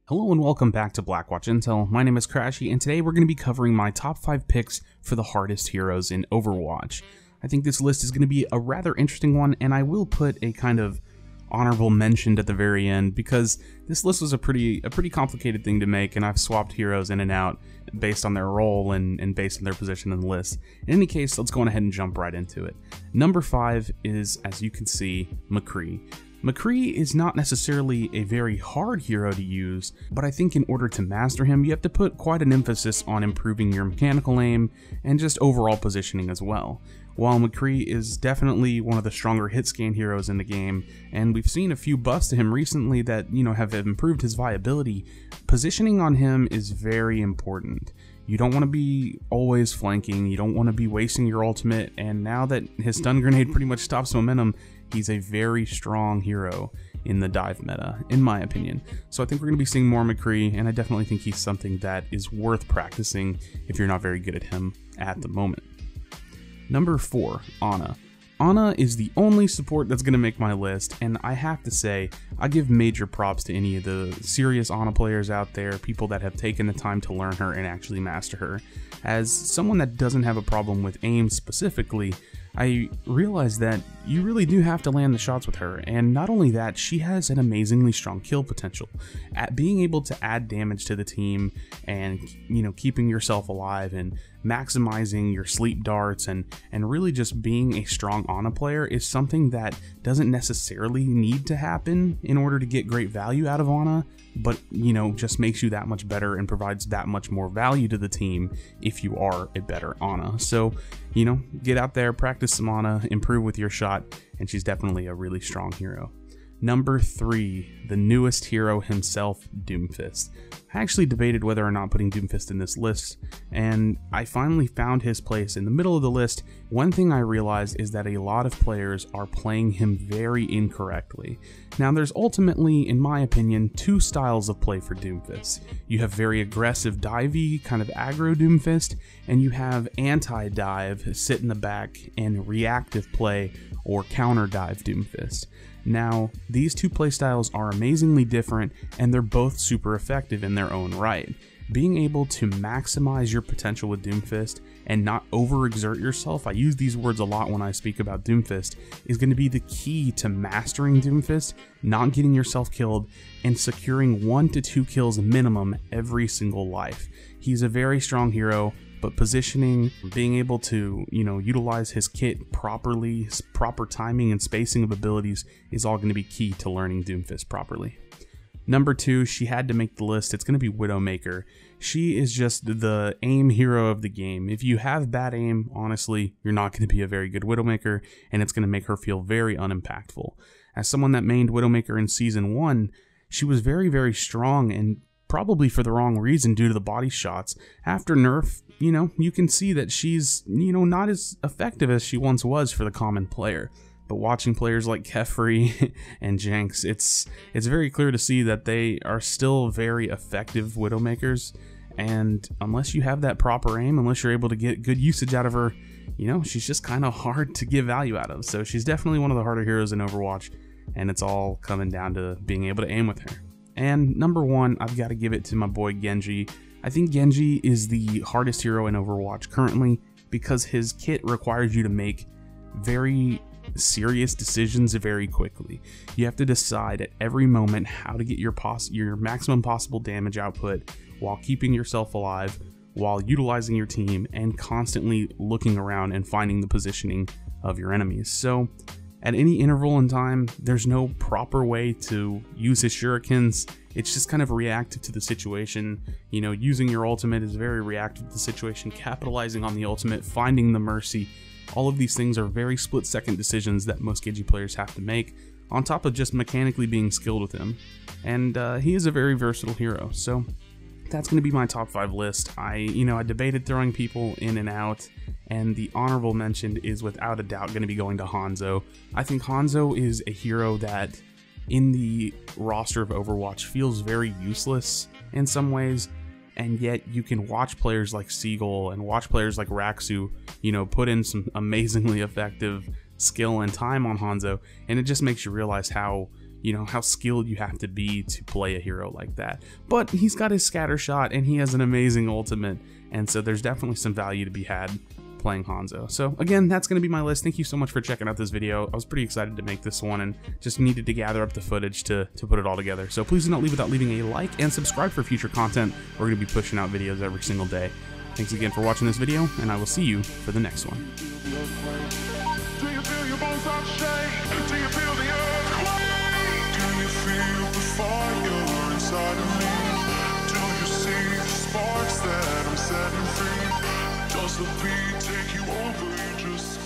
Hello and welcome back to Blackwatch Intel. My name is Crashy, and today we're going to be covering my top 5 picks for the hardest heroes in Overwatch. I think this list is going to be a rather interesting one, and I will put a kind of honorable mention at the very end because this list was a pretty complicated thing to make, and I've swapped heroes in and out based on their role and based on their position in the list. In any case, let's go ahead and jump right into it. Number 5 is, as you can see, McCree. McCree is not necessarily a very hard hero to use, but I think in order to master him, you have to put quite an emphasis on improving your mechanical aim and just overall positioning as well. While McCree is definitely one of the stronger hit scan heroes in the game, and we've seen a few buffs to him recently that, have improved his viability, positioning on him is very important. You don't want to be always flanking, you don't want to be wasting your ultimate, and now that his stun grenade pretty much stops momentum, he's a very strong hero in the dive meta, in my opinion. So I think we're going to be seeing more McCree, and I definitely think he's something that is worth practicing if you're not very good at him at the moment. Number 4, Ana. Ana is the only support that's going to make my list, and I have to say, I give major props to any of the serious Ana players out there, people that have taken the time to learn her and actually master her. As someone that doesn't have a problem with aim specifically, I realize that you really do have to land the shots with her, and not only that, she has an amazingly strong kill potential. At being able to add damage to the team and, keeping yourself alive and maximizing your sleep darts and really just being a strong Ana player is something that doesn't necessarily need to happen in order to get great value out of Ana, but just makes you that much better and provides that much more value to the team if you are a better Ana. So, get out there, practice some Ana, improve with your shot, and she's definitely a really strong hero. Number 3, the newest hero himself, Doomfist. I actually debated whether or not putting Doomfist in this list, and I finally found his place in the middle of the list. One thing I realized is that a lot of players are playing him very incorrectly. Now there's ultimately, in my opinion, 2 styles of play for Doomfist. You have very aggressive divey, kind of aggro Doomfist, and you have anti-dive, sit in the back, and reactive play or counter dive Doomfist. Now, these 2 playstyles are amazingly different, and they're both super effective in their own right. Being able to maximize your potential with Doomfist and not overexert yourself, I use these words a lot when I speak about Doomfist, is going to be the key to mastering Doomfist, not getting yourself killed, and securing 1 to 2 kills minimum every single life. He's a very strong hero, but positioning, being able to, utilize his kit properly, proper timing and spacing of abilities is all going to be key to learning Doomfist properly. Number 2, she had to make the list. It's going to be Widowmaker. She is just the aim hero of the game. If you have bad aim, honestly, you're not going to be a very good Widowmaker, and it's going to make her feel very unimpactful. As someone that mained Widowmaker in Season 1, she was very, very strong, and probably for the wrong reason due to the body shots. After nerf, you can see that she's, not as effective as she once was for the common player. But watching players like Kefri and Jenks, it's very clear to see that they are still very effective Widowmakers. And unless you have that proper aim, unless you're able to get good usage out of her, she's just kind of hard to get value out of. So she's definitely one of the harder heroes in Overwatch, and it's all coming down to being able to aim with her. And number 1, I've got to give it to my boy Genji. I think Genji is the hardest hero in Overwatch currently because his kit requires you to make very serious decisions very quickly. You have to decide at every moment how to get your maximum possible damage output while keeping yourself alive, while utilizing your team, and constantly looking around and finding the positioning of your enemies. So at any interval in time, there's no proper way to use his shurikens. It's just kind of reactive to the situation. Using your ultimate is very reactive to the situation, capitalizing on the ultimate, finding the mercy. All of these things are very split-second decisions that most Genji players have to make, on top of just mechanically being skilled with him. And he is a very versatile hero, so that's going to be my top 5 list. I debated throwing people in and out, and the honorable mention is without a doubt going to be going to Hanzo. I think Hanzo is a hero that, in the roster of Overwatch, feels very useless in some ways, and yet you can watch players like Seagull and watch players like Raksu, put in some amazingly effective skill and time on Hanzo, and it just makes you realize how you know, how skilled you have to be to play a hero like that. But he's got his scatter shot and he has an amazing ultimate, and so there's definitely some value to be had playing Hanzo. So again, that's going to be my list. Thank you so much for checking out this video. I was pretty excited to make this one and just needed to gather up the footage to put it all together. So please do not leave without leaving a like and subscribe for future content. We're going to be pushing out videos every single day. Thanks again for watching this video, and I will see you for the next one. Do you feel your bones start to shake? Do you feel the earthquake? Do you feel the fire inside of me? Do you see the sparks that I'm setting free? Does the beat take you over? You just